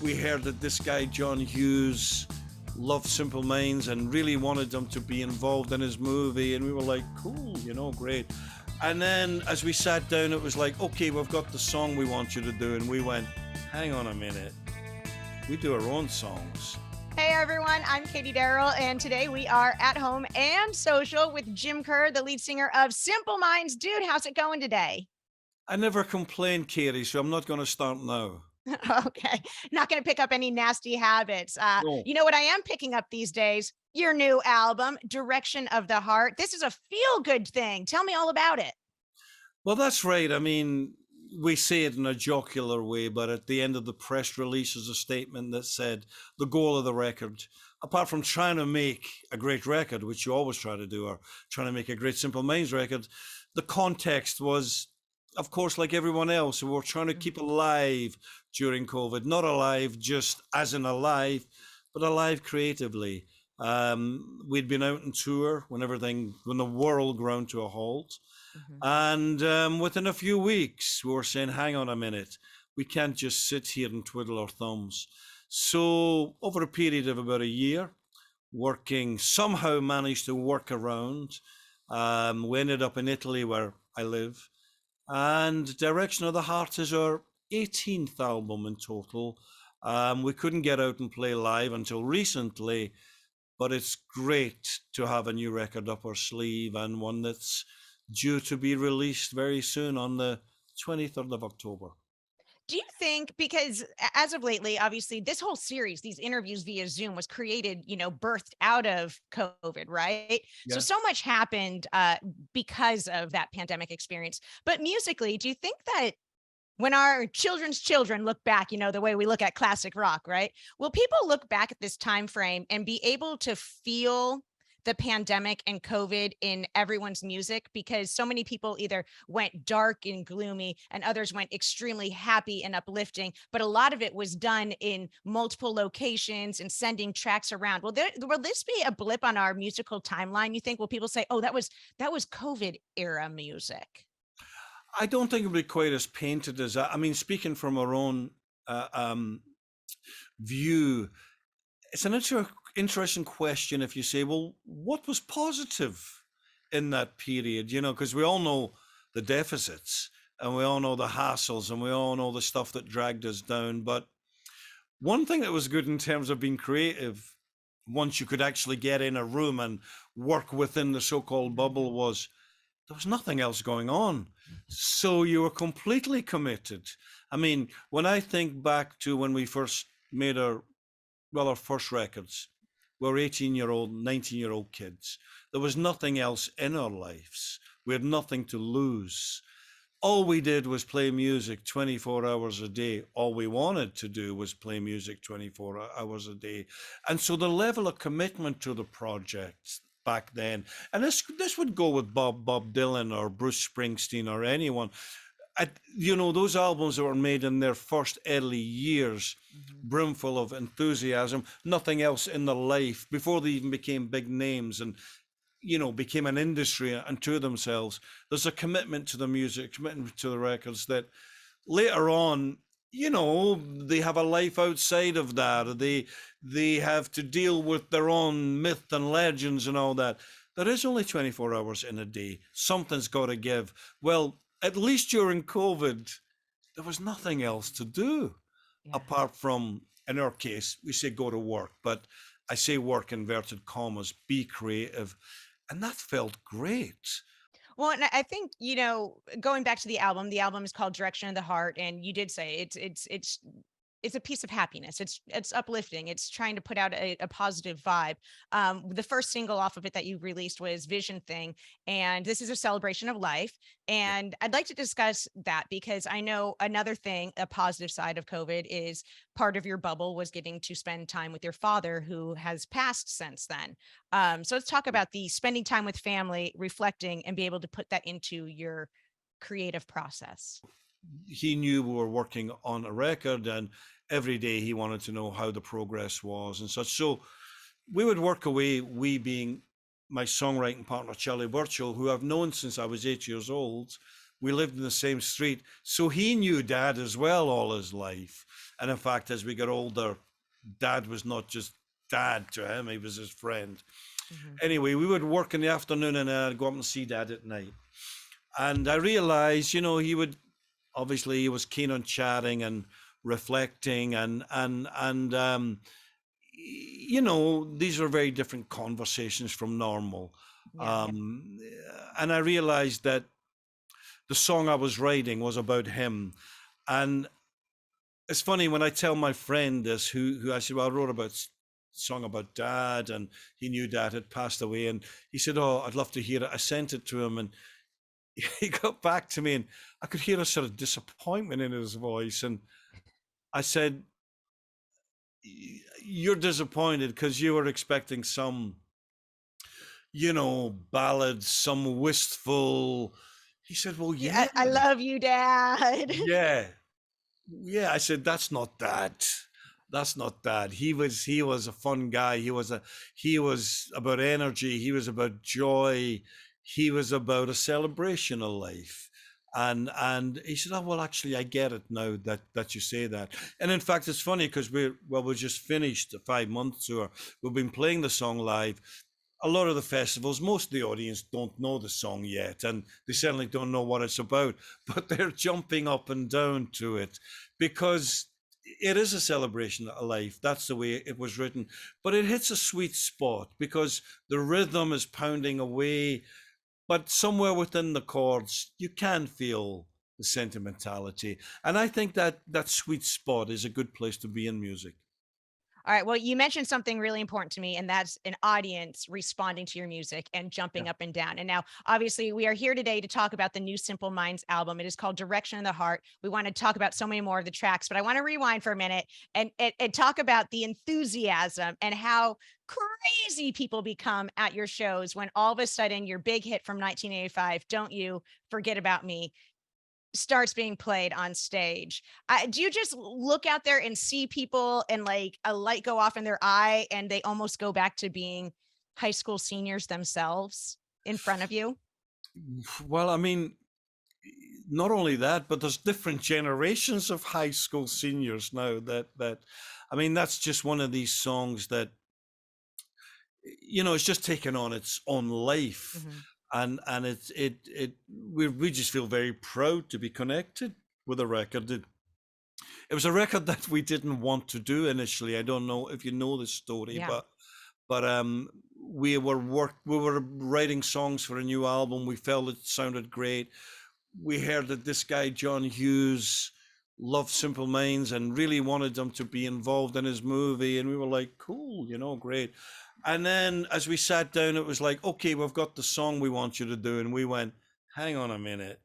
we heard that this guy, John Hughes, loved Simple Minds and really wanted them to be involved in his movie. And we were like, cool, great. And then as we sat down, it was like, okay, we've got the song we want you to do. And we went, hang on a minute. We do our own songs. Hey everyone, I'm Katie Darrell, and today we are at home and social with Jim Kerr, the lead singer of Simple Minds. Dude, how's it going today? I never complained, Katie, so I'm not going to start now. Okay, not going to pick up any nasty habits. No. You know what I am picking up these days? Your new album, Direction of the Heart. This is a feel-good thing. Tell me all about it. Well, that's right. I mean, we say it in a jocular way, but at the end of the press release is a statement that said the goal of the record, apart from trying to make a great record, which you always try to do, or trying to make a great Simple Minds record, the context was, of course, like everyone else, we were trying to keep alive during COVID, not alive just as in alive, but alive creatively. We'd been out on tour when the world ground to a halt. And within a few weeks, we were saying, hang on a minute, we can't just sit here and twiddle our thumbs. So over a period of about a year, somehow managed to work around. We ended up in Italy, where I live. And Direction of the Heart is our 18th album in total. We couldn't get out and play live until recently, but it's great to have a new record up our sleeve, and one that's due to be released very soon on the 23rd of October. Do you think, because as of lately, obviously this whole series, these interviews via Zoom was created, birthed out of COVID, right? Yeah. So much happened because of that pandemic experience. But musically, do you think that when our children's children look back, the way we look at classic rock, right? Will people look back at this time frame and be able to feel the pandemic and COVID in everyone's music? Because so many people either went dark and gloomy and others went extremely happy and uplifting, but a lot of it was done in multiple locations and sending tracks around. Will this be a blip on our musical timeline, you think? Will people say, oh, that was COVID era music? I don't think it'll be quite as painted as that. I mean, speaking from our own view, it's an interesting question if you say, well, what was positive in that period? Because we all know the deficits and we all know the hassles and we all know the stuff that dragged us down. But one thing that was good in terms of being creative, once you could actually get in a room and work within the so-called bubble, was there was nothing else going on. So you were completely committed. I mean, when I think back to when we first made our first records, we were 18-year-old, 19-year-old kids. There was nothing else in our lives. We had nothing to lose. All we did was play music 24 hours a day. All we wanted to do was play music 24 hours a day. And so the level of commitment to the project back then, and this would go with Bob Dylan or Bruce Springsteen or anyone. Those albums that were made in their first early years, brimful of enthusiasm, nothing else in their life, before they even became big names and, became an industry unto themselves. There's a commitment to the music, commitment to the records that later on, they have a life outside of that. They have to deal with their own myth and legends and all that. There is only 24 hours in a day. Something's got to give. Well, at least during COVID, there was nothing else to do apart from, in our case, we say go to work, but I say work inverted commas, be creative. And that felt great. Well, and I think, going back to the album is called Direction of the Heart. And you did say it's a piece of happiness. It's uplifting. It's trying to put out a positive vibe. The first single off of it that you released was Vision Thing. And this is a celebration of life. And I'd like to discuss that because I know another thing, a positive side of COVID, is part of your bubble was getting to spend time with your father, who has passed since then. So let's talk about the spending time with family, reflecting, and be able to put that into your creative process. He knew we were working on a record, and every day he wanted to know how the progress was and such. So we would work away, we being my songwriting partner, Charlie Burch, who I've known since I was 8 years old, We lived in the same street. So he knew Dad as well all his life. And in fact, as we got older, Dad was not just Dad to him, he was his friend. Mhm. Anyway, we would work in the afternoon and I'd go up and see Dad at night. And I realized, he would, obviously he was keen on chatting and reflecting and these were very different conversations from normal. Yeah. Um, and I realized that the song I was writing was about him. And it's funny when I tell my friend this, who I said, well, I wrote about song about Dad, and he knew Dad had passed away, and he said, oh, I'd love to hear it. I sent it to him, and he got back to me, and I could hear a sort of disappointment in his voice. And I said, you're disappointed because you were expecting some, ballad, some wistful. He said, well, Yeah, yeah, I love you, Dad. yeah. Yeah, I said that's not that. That's not that. He was a fun guy. He was about energy. He was about joy. He was about a celebration of life. And he said, oh well, actually, I get it now that you say that. And in fact, it's funny because we just finished a 5 month tour. We've been playing the song live. A lot of the festivals, most of the audience don't know the song yet, and they certainly don't know what it's about, but they're jumping up and down to it because it is a celebration of life. That's the way it was written. But it hits a sweet spot because the rhythm is pounding away, but somewhere within the chords, you can feel the sentimentality. And I think that sweet spot is a good place to be in music. All right. Well, you mentioned something really important to me, and that's an audience responding to your music and Yeah. jumping up and down. And now, obviously, we are here today to talk about the new Simple Minds album. It is called Direction of the Heart. We want to talk about so many more of the tracks, but I want to rewind for a minute and talk about the enthusiasm and how crazy people become at your shows when all of a sudden your big hit from 1985, Don't You Forget About Me, starts being played on stage. Do you just look out there and see people and like a light go off in their eye and they almost go back to being high school seniors themselves in front of you? Well, I mean, not only that, but there's different generations of high school seniors now that I mean, that's just one of these songs that it's just taken on its own life. Mhm. And we just feel very proud to be connected with a record. It was a record that we didn't want to do initially. I don't know if you know the story, Yeah. but we were writing songs for a new album. We felt it sounded great. We heard that this guy John Hughes loved Simple Minds and really wanted them to be involved in his movie, and we were like, cool, great. And then as we sat down, it was like, okay, we've got the song we want you to do, and we went, hang on a minute,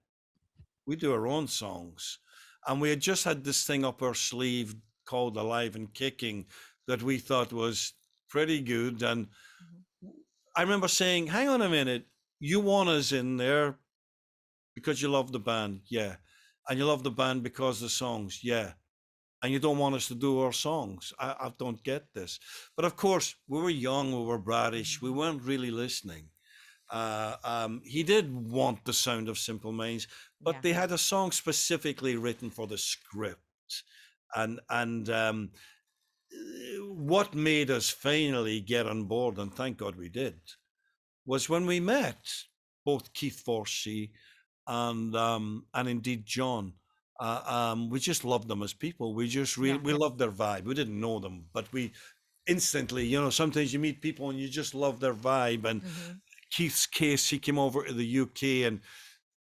we do our own songs. And we had just had this thing up our sleeve called Alive and Kicking that we thought was pretty good. And Mhm. I remember saying, hang on a minute, you want us in there because you love the band, yeah. And you love the band because the songs, yeah. And you don't want us to do our songs. I don't get this. But of course, we were young, we were bratish, we Mhm. weren't really listening. He did want the sound of Simple Minds, but Yeah. they had a song specifically written for the script. And what made us finally get on board, and thank God we did, was when we met both Keith Forsey and indeed John. We just loved them as people. We just really Yeah. we loved their vibe. We didn't know them, but we instantly, sometimes you meet people and you just love their vibe. And Mhm. Keith's case, he came over to the UK and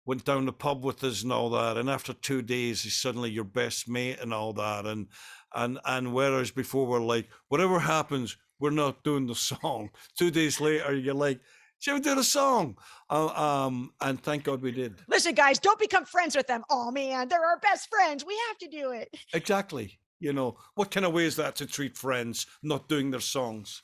went down the pub with us and all that. And after 2 days, he's suddenly your best mate and all that. And whereas before we're like, whatever happens, we're not doing the song. 2 days later, you're like, should we do the song? And thank God we did. Listen, guys, don't become friends with them. Oh man, they're our best friends. We have to do it. Exactly. What kind of way is that to treat friends not doing their songs?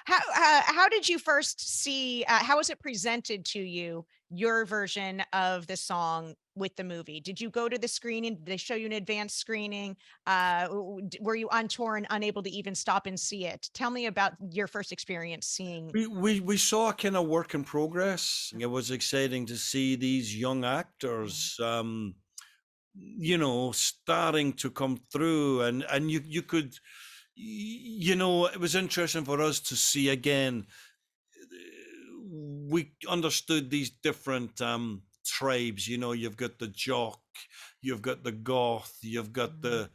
How did you first see? How was it presented to you? Your version of the song with the movie? Did you go to the screening? Did they show you an advanced screening? Were you on tour and unable to even stop and see it? Tell me about your first experience seeing. We saw a kind of work in progress. It was exciting to see these young actors, starting to come through, and you could, it was interesting for us to see again. We understood these different tribes. You've got the jock, you've got the goth, you've got the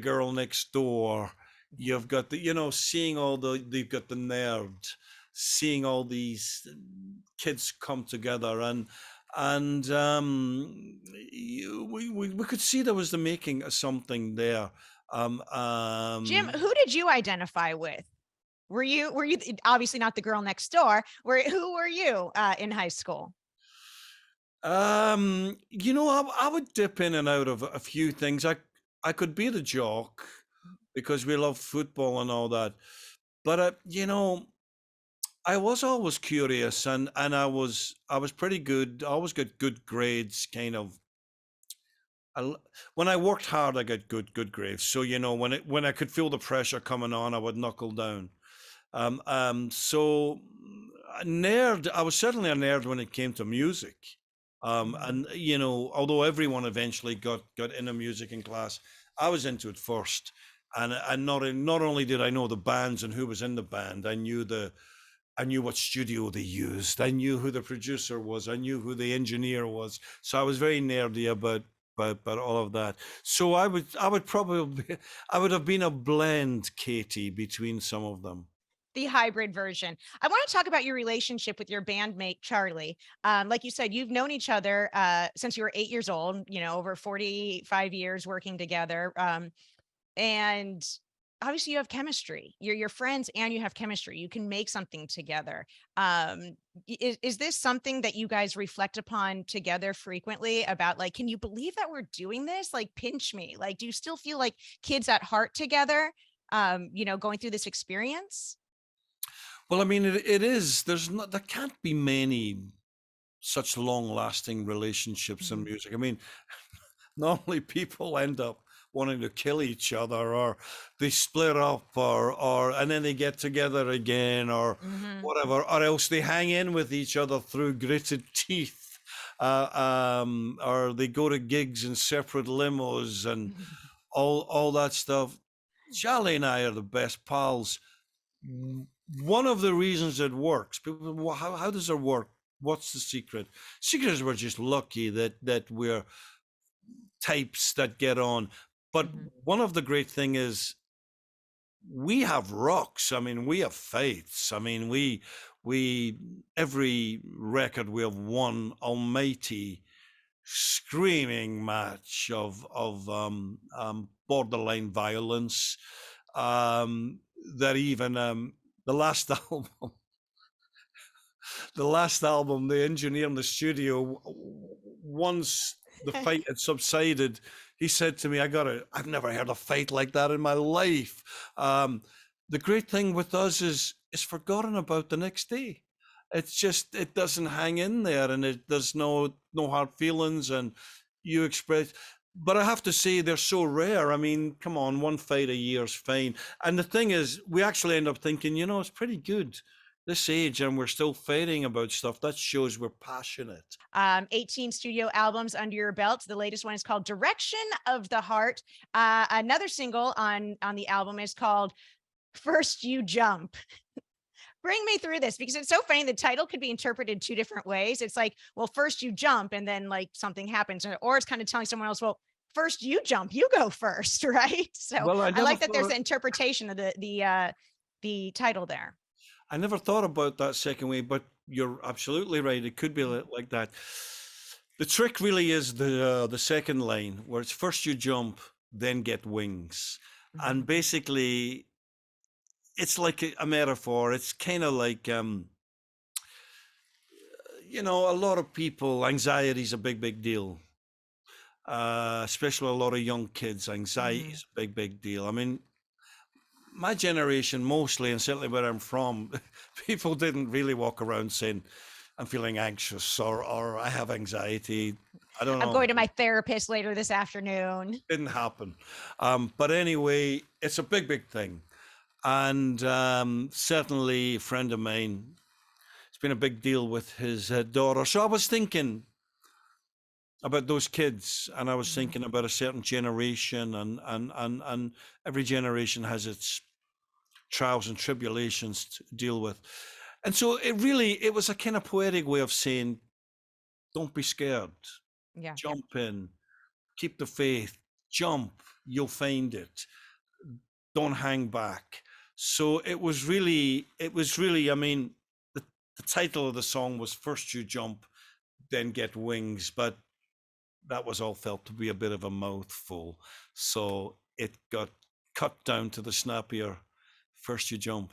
girl next door, you've got seeing they've got the nerd, seeing all these kids come together, and we could see there was the making of something there. Jim, who did you identify with? Were you obviously not the girl next door? Who were you in high school? I would dip in and out of a few things. I could be the jock because we love football and all that, but I was always curious, and I was pretty good. I always got good grades, kind of. When I worked hard, I got good grades. So when I could feel the pressure coming on, I would knuckle down. So nerd. I was certainly a nerd when it came to music. And although everyone eventually got into music in class, I was into it first. And not only did I know the bands and who was in the band, I knew what studio they used. I knew who the producer was. I knew who the engineer was. So I was very nerdy about all of that. So I would have been a blend, Katie, between some of them. The hybrid version. I want to talk about your relationship with your bandmate, Charlie. Like you said, you've known each other since you were 8 years old, over 45 years working together. And obviously you have chemistry. You're your friends and you have chemistry. You can make something together. Is this something that you guys reflect upon together frequently about, like, can you believe that we're doing this? Like, pinch me. Like, do you still feel like kids at heart together, going through this experience? Well, I mean, it is. There can't be many such long-lasting relationships in music. I mean, normally people end up wanting to kill each other, or they split up, or and then they get together again, or whatever, or else they hang in with each other through gritted teeth, or they go to gigs in separate limos and all that stuff. Charlie and I are the best pals. One of the reasons it works, people, how does it work? What's the secret? Secret is we're just lucky that we're types that get on. But one of the great thing is we have rocks. I mean, we have fights. I mean, we every record we have one almighty screaming match of borderline violence. That even the last album, the engineer in the studio, once the fight had subsided, he said to me, I've never heard a fight like that in my life. The great thing with us is it's forgotten about the next day. It's just, it doesn't hang in there, and there's no hard feelings, and you express. But I have to say, they're so rare. I mean, come on, one fight a year is fine. And the thing is, we actually end up thinking, it's pretty good this age, and we're still fighting about stuff. That shows we're passionate. 18 studio albums under your belt. The latest one is called Direction of the Heart. Another single on the album is called First You Jump. Bring me through this, because it's so funny. The title could be interpreted two different ways. It's like, well, first you jump and then like something happens, or it's kind of telling someone else, well, first you jump, you go first, right? So well, I like that there's an interpretation of the title there. I never thought about that second way, but you're absolutely right. It could be like that. The trick really is the second line, where it's first you jump, then get wings. And basically, it's like a metaphor. It's kind of like, a lot of people, anxiety is a big deal. Especially a lot of young kids, anxiety is a big deal. I mean, my generation mostly, and certainly where I'm from, people didn't really walk around saying, I'm feeling anxious or I have anxiety. I don't I'm know. going to my therapist later this afternoon. Didn't happen. But anyway, it's a big, big thing. And certainly a friend of mine, it's been a big deal with his daughter. So I was thinking about those kids, and I was thinking about a certain generation, and every generation has its trials and tribulations to deal with. And so it was a kind of poetic way of saying, don't be scared, Yeah. jump in, keep the faith, jump, you'll find it, don't hang back. So I mean, the title of the song was First You Jump, Then Get Wings, but that was all felt to be a bit of a mouthful. So it got cut down to the snappier First You Jump.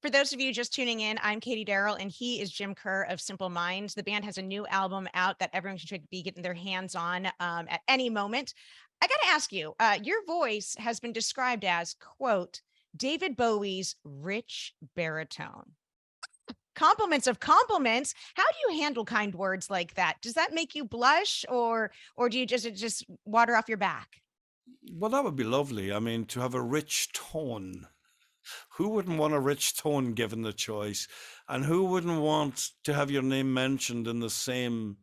For those of you just tuning in, I'm Katie Darrell, and he is Jim Kerr of Simple Minds. The band has a new album out that everyone should be getting their hands on at any moment. I got to ask you, your voice has been described as, quote, David Bowie's rich baritone. Compliments of compliments. How do you handle kind words like that? Does that make you blush, or do you just water off your back? Well, that would be lovely. I mean, to have a rich tone. Who wouldn't want a rich tone given the choice? And who wouldn't want to have your name mentioned in the same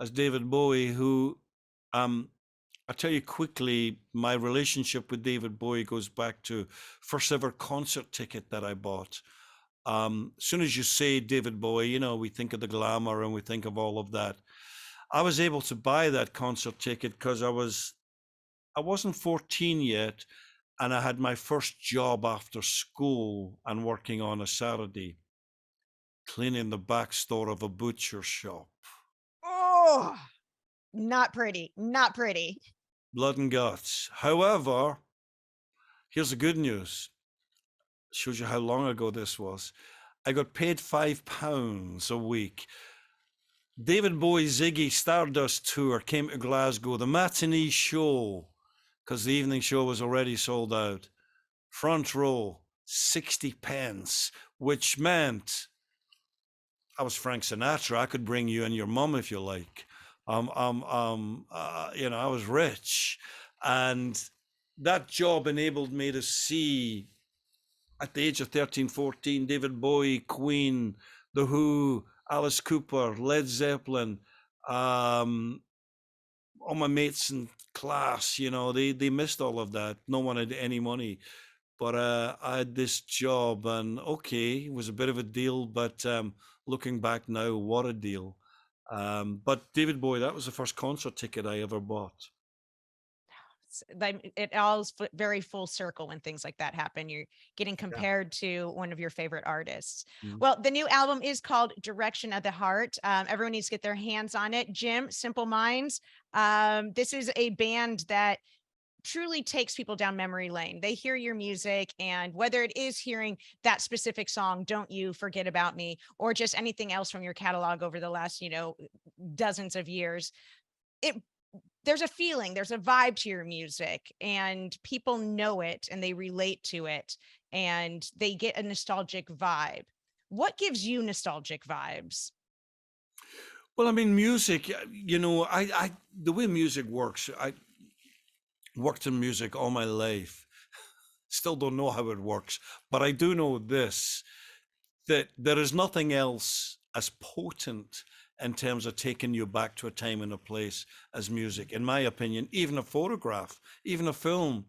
as David Bowie, who, I'll tell you quickly, my relationship with David Bowie goes back to first ever concert ticket that I bought. As soon as you say David Bowie, you know, we think of the glamour and we think of all of that. I was able to buy that concert ticket because I wasn't 14 yet, and I had my first job after school and working on a Saturday, cleaning the back store of a butcher shop. Oh, not pretty. Not pretty. Blood and guts. However, here's the good news. Shows you how long ago this was. I got paid £5 a week. David Bowie's Ziggy Stardust tour came to Glasgow. The matinee show, because the evening show was already sold out. Front row, 60 pence, which meant I was Frank Sinatra. I could bring you and your mum if you like. You know, I was rich, and that job enabled me to see, at the age of 13, 14, David Bowie, Queen, The Who, Alice Cooper, Led Zeppelin, all my mates in class, you know, they missed all of that. No one had any money. But I had this job, and okay, it was a bit of a deal, but looking back now, what a deal. But David Bowie, that was the first concert ticket I ever bought. It all's very full circle when things like that happen. You're getting compared to one of your favorite artists. Mm. Well, the new album is called Direction of the Heart. Everyone needs to get their hands on it. Jim, Simple Minds. This is a band that truly takes people down memory lane. They hear your music, and whether it is hearing that specific song, Don't You Forget About Me, or just anything else from your catalog over the last, dozens of years, there's a feeling, there's a vibe to your music, and people know it and they relate to it, and they get a nostalgic vibe. What gives you nostalgic vibes? Well, I mean, music, I the way music works, I worked in music all my life. Still don't know how it works, but I do know this, that there is nothing else as potent in terms of taking you back to a time and a place as music. In my opinion, even a photograph, even a film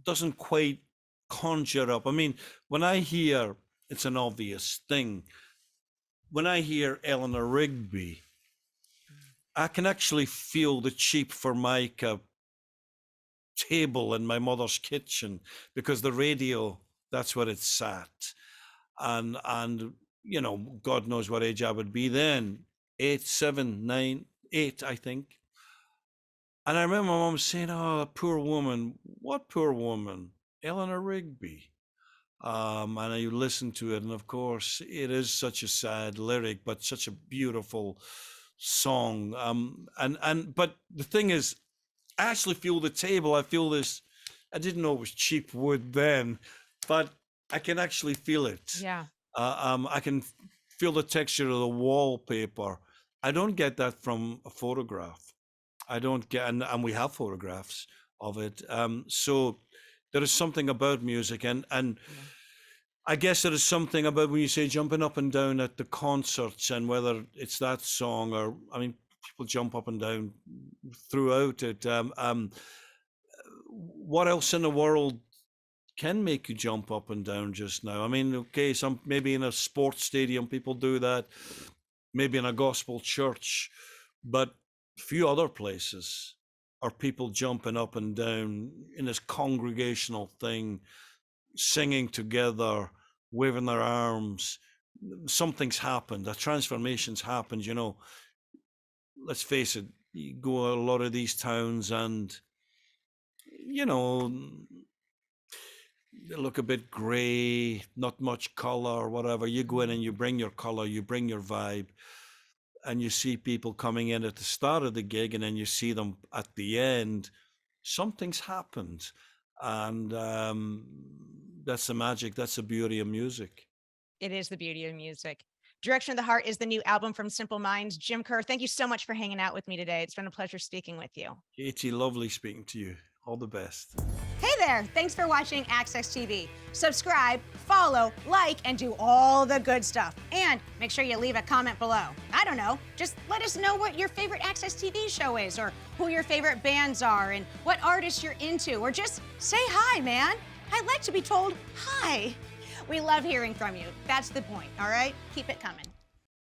doesn't quite conjure up. I mean, when I hear, it's an obvious thing, when I hear Eleanor Rigby, I can actually feel the cheap Formica table in my mother's kitchen, because the radio, that's where it sat. And God knows what age I would be then, 8, 7, 9, 8, I think. And I remember my mom saying, "Oh, poor woman." What poor woman? Eleanor Rigby. And I listened to it, and of course, it is such a sad lyric, but such a beautiful song. But the thing is, I actually feel the table. I feel this. I didn't know it was cheap wood then, but I can actually feel it. Yeah. I can feel the texture of the wallpaper. I don't get that from a photograph. I don't get, and we have photographs of it. So there is something about music, and Yeah. I guess there is something about when you say jumping up and down at the concerts, and whether it's that song or, I mean, people jump up and down throughout it. What else in the world can make you jump up and down just now? I mean, okay, some maybe in a sports stadium people do that, maybe in a gospel church, but few other places are people jumping up and down in this congregational thing, singing together, waving their arms. Something's happened. A transformation's happened. You know, let's face it. You go to a lot of these towns, and you know, they look a bit grey, not much color, whatever. You go in and you bring your color, you bring your vibe, and you see people coming in at the start of the gig, and then you see them at the end. Something's happened, and that's the magic. That's the beauty of music. It is the beauty of music. Direction of the Heart is the new album from Simple Minds. Jim Kerr, thank you so much for hanging out with me today. It's been a pleasure speaking with you. Katie, lovely speaking to you. All the best. Hey there, thanks for watching AXS TV. Subscribe, follow, like, and do all the good stuff. And make sure you leave a comment below. I don't know, just let us know what your favorite AXS TV show is, or who your favorite bands are, and what artists you're into, or just say hi, man. I like to be told hi. We love hearing from you. That's the point, all right? Keep it coming.